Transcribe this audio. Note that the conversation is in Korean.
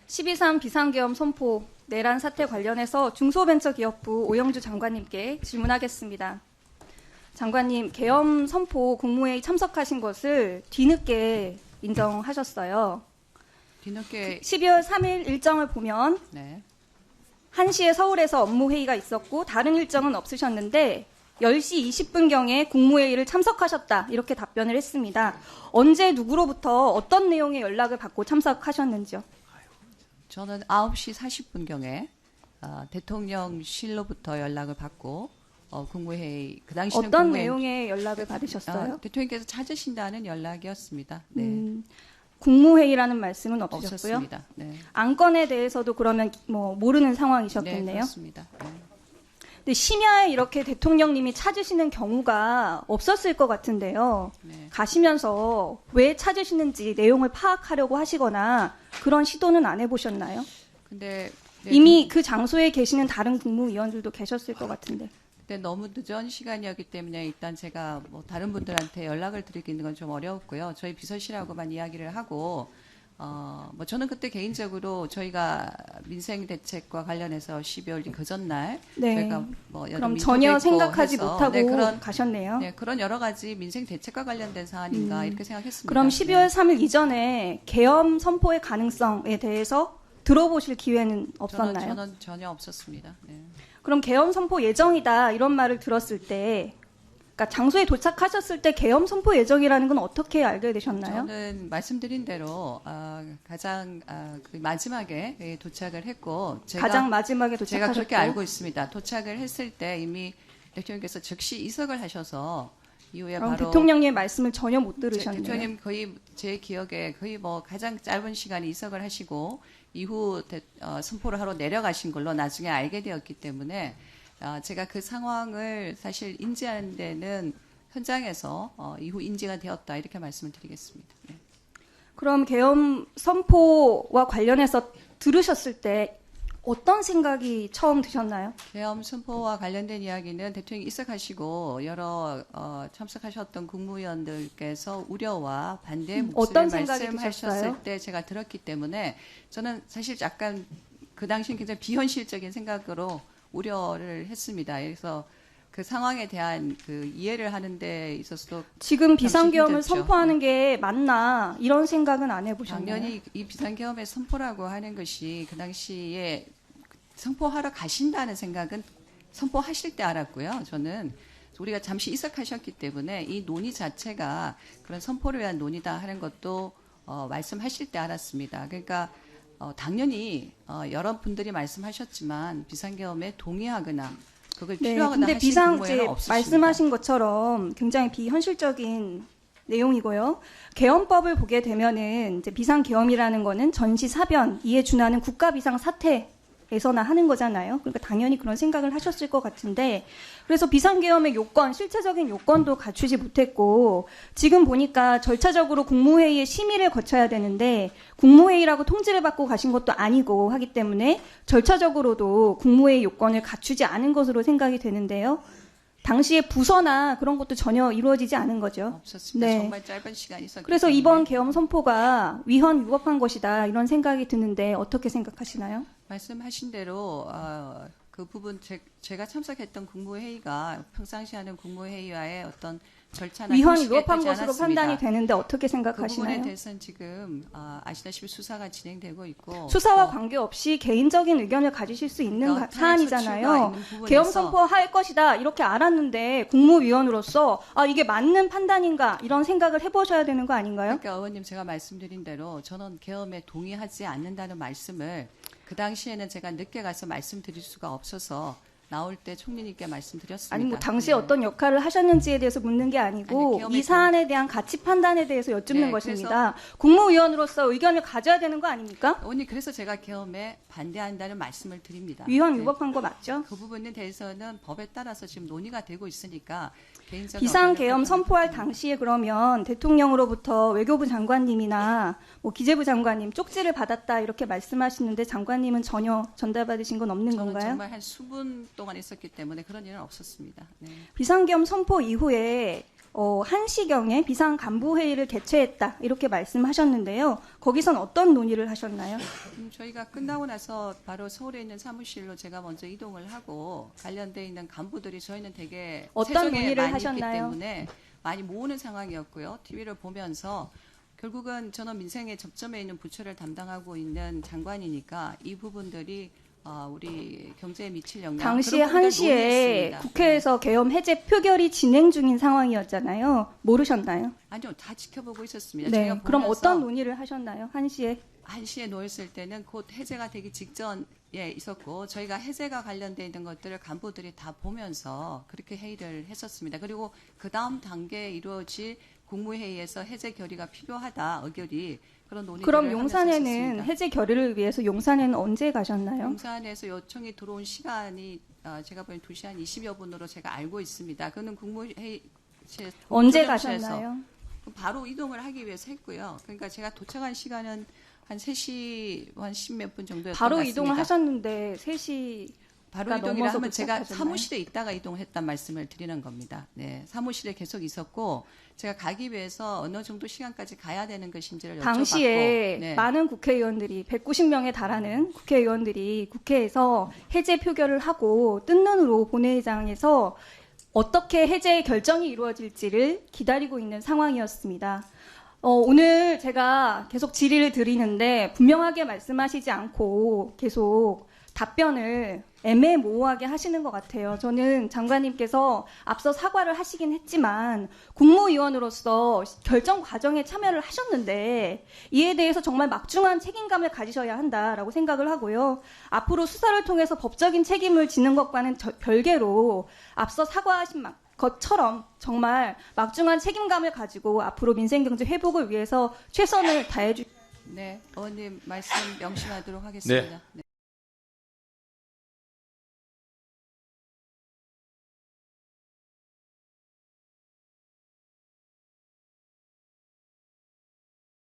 12.3 비상계엄 선포 내란 사태 관련해서 중소벤처기업부 오영주 장관님께 질문하겠습니다. 장관님, 계엄 선포 국무회의 참석하신 것을 뒤늦게 인정하셨어요. 뒤늦게 12월 3일 일정을 보면 네. 1시에 서울에서 업무회의가 있었고 다른 일정은 없으셨는데 10시 20분경에 국무회의를 참석하셨다 이렇게 답변을 했습니다. 언제 누구로부터 어떤 내용의 연락을 받고 참석하셨는지요? 저는 9시 40분경에 대통령실로부터 연락을 받고 국무회의 그 당시는 어떤 국무회의, 내용의 연락을 받으셨어요? 대통령께서 찾으신다는 연락이었습니다. 네. 국무회의라는 말씀은 없으셨고요. 없었습니다. 네. 안건에 대해서도 그러면 뭐 모르는 상황이셨겠네요. 네, 그렇습니다. 네. 근데 심야에 이렇게 대통령님이 찾으시는 경우가 없었을 것 같은데요. 네. 가시면서 왜 찾으시는지 내용을 파악하려고 하시거나 그런 시도는 안 해보셨나요? 근데 네, 이미 그 장소에 계시는 다른 국무위원들도 계셨을 것 같은데. 그때 너무 늦은 시간이었기 때문에 일단 제가 뭐 다른 분들한테 연락을 드리기는 건 좀 어려웠고요. 저희 비서실하고만 이야기를 하고 뭐 저는 그때 개인적으로 저희가 민생 대책과 관련해서 12월 그 전날 네. 저희가 뭐 그럼 민주도 전혀 있고 생각하지 해서 못하고 네, 그런 가셨네요. 네, 그런 여러 가지 민생 대책과 관련된 사안인가 이렇게 생각했습니다. 그럼 12월 3일 이전에 계엄 선포의 가능성에 대해서 들어보실 기회는 없었나요? 저는 전혀 없었습니다. 네. 그럼 계엄 선포 예정이다 이런 말을 들었을 때, 그러니까 장소에 도착하셨을 때 계엄 선포 예정이라는 건 어떻게 알게 되셨나요? 저는 말씀드린 대로 가장 그 마지막에 도착을 했고 가장 마지막에 제가 도착하셨고 그렇게 알고 있습니다. 도착을 했을 때 이미 대통령께서 즉시 이석을 하셔서 이후에 그럼 바로 대통령의 말씀을 전혀 못 들으셨네요. 대통령 거의 제 기억에 거의 뭐 가장 짧은 시간에 이석을 하시고 이후 선포를 하러 내려가신 걸로 나중에 알게 되었기 때문에 제가 그 상황을 사실 인지하는 데는 현장에서 이후 인지가 되었다 이렇게 말씀을 드리겠습니다. 네. 그럼 계엄 선포와 관련해서 들으셨을 때 어떤 생각이 처음 드셨나요? 계엄 선포와 관련된 이야기는 대통령이 입석하시고 여러 참석하셨던 국무위원들께서 우려와 반대의 목소리를 어떤 생각이 말씀하셨을 드셨어요? 때 제가 들었기 때문에 저는 사실 약간 그 당시엔 굉장히 비현실적인 생각으로 우려를 했습니다. 그래서 그 상황에 대한 그 이해를 하는 데 있어서도 지금 비상계엄을 힘들죠. 선포하는 게 맞나 이런 생각은 안 해보셨나요? 당연히 이 비상계엄의 선포라고 하는 것이 그 당시에 선포하러 가신다는 생각은 선포하실 때 알았고요. 저는 우리가 잠시 이석하셨기 때문에 이 논의 자체가 그런 선포를 위한 논의다 하는 것도 말씀하실 때 알았습니다. 그러니까 당연히 여러 분들이 말씀하셨지만 비상계엄에 동의하거나 그걸 네, 필요하거나 근데 하신 국무회의는 없으십니다. 말씀하신 것처럼 굉장히 비현실적인 내용이고요. 계엄법을 보게 되면은 이제 비상계엄이라는 거는 전시사변 이에 준하는 국가 비상 사태에서나 하는 거잖아요. 그러니까 당연히 그런 생각을 하셨을 것 같은데, 그래서 비상계엄의 요건, 실체적인 요건도 갖추지 못했고, 지금 보니까 절차적으로 국무회의의 심의를 거쳐야 되는데 국무회의라고 통지를 받고 가신 것도 아니고 하기 때문에 절차적으로도 국무회의 요건을 갖추지 않은 것으로 생각이 되는데요. 당시에 부서나 그런 것도 전혀 이루어지지 않은 거죠. 없었습니다. 네. 정말 짧은 시간이 있었기 그래서 때문에. 이번 계엄 선포가 위헌 위법한 것이다 이런 생각이 드는데 어떻게 생각하시나요? 말씀하신 대로 그 부분 제가 참석했던 국무회의가 평상시 하는 국무회의와의 어떤 절차나 위헌 형식에 위법한 따르지 것으로 않았습니다. 판단이 되는데 어떻게 그 부분에 생각하시나요? 대해서는 지금 아시다시피 수사가 진행되고 있고 수사와 관계없이 개인적인 의견을 가지실 수 있는 그러니까 사안이잖아요. 있는 부분에서 계엄 선포할 것이다 이렇게 알았는데 국무위원으로서 이게 맞는 판단인가 이런 생각을 해보셔야 되는 거 아닌가요? 그러니까 의원님 제가 말씀드린 대로 저는 계엄에 동의하지 않는다는 말씀을 그 당시에는 제가 늦게 가서 말씀드릴 수가 없어서 나올 때 총리님께 말씀드렸습니다. 아니 뭐 당시에 네. 어떤 역할을 하셨는지에 대해서 묻는 게 아니고 아니, 계엄에 이 사안에 대한 가치 판단에 대해서 여쭙는 네, 것입니다. 국무위원으로서 의견을 가져야 되는 거 아닙니까? 의원님 그래서 제가 계엄에 반대한다는 말씀을 드립니다. 위헌 네. 위법한 거 맞죠? 그 부분에 대해서는 법에 따라서 지금 논의가 되고 있으니까 개인적인 비상계엄 의견을 선포할 당시에 그러면 대통령으로부터 외교부 장관님이나 뭐 기재부 장관님 쪽지를 받았다 이렇게 말씀하시는데 장관님은 전혀 전달받으신 건 없는 저는 건가요? 정말 한 수분 동안 있었기 때문에 그런 일은 없었습니다. 네. 비상계엄 선포 이후에 1시경에 비상간부회의를 개최했다 이렇게 말씀하셨는데요. 거기선 어떤 논의를 하셨나요? 저희가 끝나고 나서 바로 서울에 있는 사무실로 제가 먼저 이동을 하고 관련돼 있는 간부들이 저희는 되게 어떤 세종에 논의를 많이 있기 하셨나요? 때문에 많이 모으는 상황이었고요. TV를 보면서 결국은 저는 민생에 접점에 있는 부처를 담당하고 있는 장관이니까 이 부분들이 우리 경제에 미칠 영향 당시에 그런 부분들 1시에 논의했습니다. 국회에서 계엄 해제 표결이 진행 중인 상황이었잖아요. 모르셨나요? 아니요, 다 지켜보고 있었습니다. 네. 제가 그럼 보면서 어떤 논의를 하셨나요? 1시에? 1시에 놓였을 때는 곧 해제가 되기 직전에 있었고 저희가 해제가 관련돼 있는 것들을 간부들이 다 보면서 그렇게 회의를 했었습니다. 그리고 그 다음 단계에 이루어질 국무회의에서 해제 결의가 필요하다 의결이 그런 논의를 그럼 하면서 용산에는 했었습니다. 해제 결의를 위해서 용산에는 언제 가셨나요? 용산에서 요청이 들어온 시간이 제가 보기엔 2시 한 20여 분으로 제가 알고 있습니다. 그거는 국무회의 언제 조정실에서 가셨나요? 바로 이동을 하기 위해서 했고요. 그러니까 제가 도착한 시간은 한 3시 한 10몇 분 정도였던 것 바로 같습니다. 이동을 하셨는데 3시 바로 그러니까 이동이라 넘어서 하면 제가 도착하셨나요? 사무실에 있다가 이동했단 말씀을 드리는 겁니다. 네, 사무실에 계속 있었고 제가 가기 위해서 어느 정도 시간까지 가야 되는 것인지를 여쭤봤고 당시에 네. 많은 국회의원들이 190명에 달하는 국회의원들이 국회에서 해제 표결을 하고 뜬 눈으로 본회의장에서 어떻게 해제 결정이 이루어질지를 기다리고 있는 상황이었습니다. 오늘 제가 계속 질의를 드리는데 분명하게 말씀하시지 않고 계속 답변을 애매모호하게 하시는 것 같아요. 저는 장관님께서 앞서 사과를 하시긴 했지만 국무위원으로서 결정 과정에 참여를 하셨는데 이에 대해서 정말 막중한 책임감을 가지셔야 한다라고 생각을 하고요. 앞으로 수사를 통해서 법적인 책임을 지는 것과는 별개로 앞서 사과하신 것처럼 정말 막중한 책임감을 가지고 앞으로 민생경제 회복을 위해서 최선을 다해주. 네, 의원님 말씀 명심하도록 하겠습니다. 네.